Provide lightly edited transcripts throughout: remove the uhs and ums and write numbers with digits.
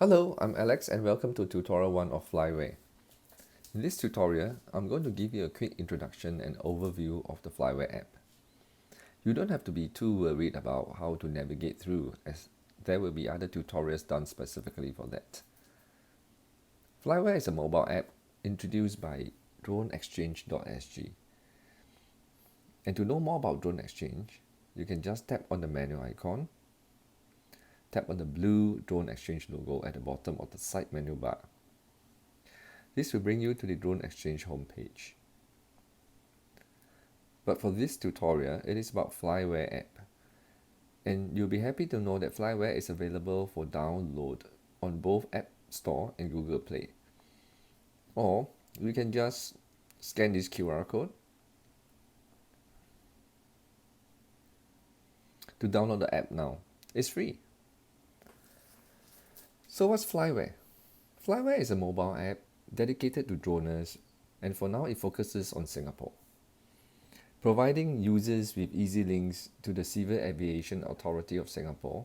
Hello, I'm Alex and welcome to tutorial 1 of Flywhere. In this tutorial, I'm going to give you a quick introduction and overview of the Flyware app. You don't have to be too worried about how to navigate through, as there will be other tutorials done specifically for that. Flyware is a mobile app introduced by DroneXchange.sg. And to know more about DroneXchange, you can just tap on the menu icon, tap on the blue DroneXchange logo at the bottom of the side menu bar. This will bring you to the DroneXchange homepage. But for this tutorial, it is about Flyware app. And you'll be happy to know that Flyware is available for download on both App Store and Google Play. Or you can just scan this QR code to download the app now. It's free. So what's Flyware? Flyware is a mobile app dedicated to droners, and for now it focuses on Singapore, providing users with easy links to the Civil Aviation Authority of Singapore.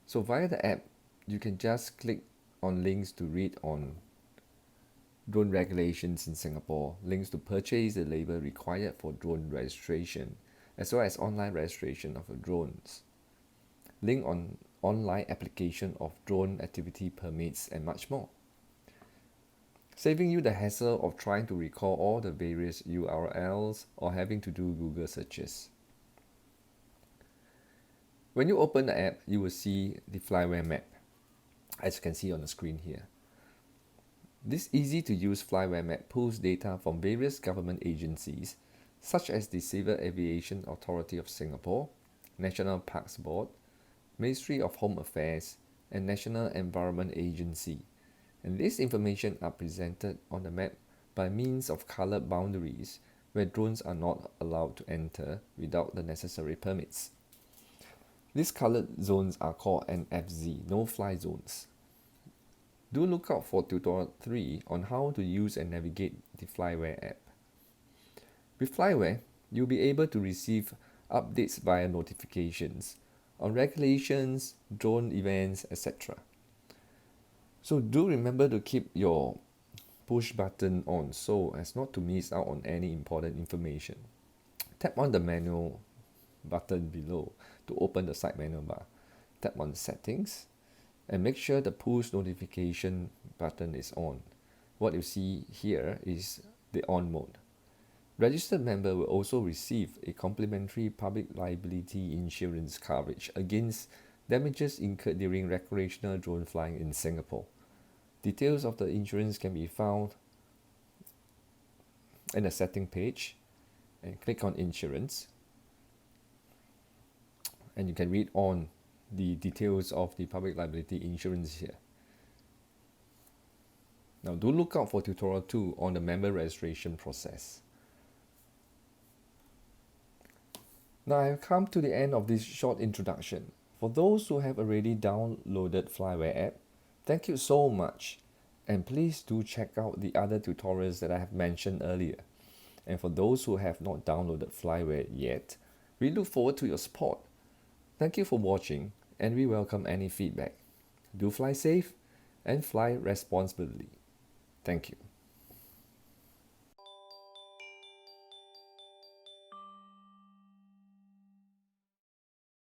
So via the app, you can just click on links to read on drone regulations in Singapore, links to purchase the label required for drone registration, as well as online registration of your drones, link on online application of drone activity permits, and much more, saving you the hassle of trying to recall all the various URLs or having to do Google searches. When you open the app, you will see the Flyware map, as you can see on the screen here. This easy-to-use Flyware map pulls data from various government agencies, such as the Civil Aviation Authority of Singapore, National Parks Board, Ministry of Home Affairs, and National Environment Agency. And this information are presented on the map by means of colored boundaries where drones are not allowed to enter without the necessary permits. These colored zones are called NFZ, no-fly zones. Do look out for tutorial 3 on how to use and navigate the Flyware app. With Flyware, you'll be able to receive updates via notifications on regulations, drone events, etc. So do remember to keep your push button on so as not to miss out on any important information. Tap on the menu button below to open the side menu bar. Tap on settings and make sure the push notification button is on. What you see here is the on mode. Registered member will also receive a complimentary public liability insurance coverage against damages incurred during recreational drone flying in Singapore. Details of the insurance can be found in the setting page, and click on insurance, and you can read on the details of the public liability insurance here. Now do look out for tutorial 2 on the member registration process. Now I have come to the end of this short introduction. For those who have already downloaded Flyware app, thank you so much, and please do check out the other tutorials that I have mentioned earlier. And for those who have not downloaded Flyware yet, we look forward to your support. Thank you for watching, and we welcome any feedback. Do fly safe and fly responsibly. Thank you.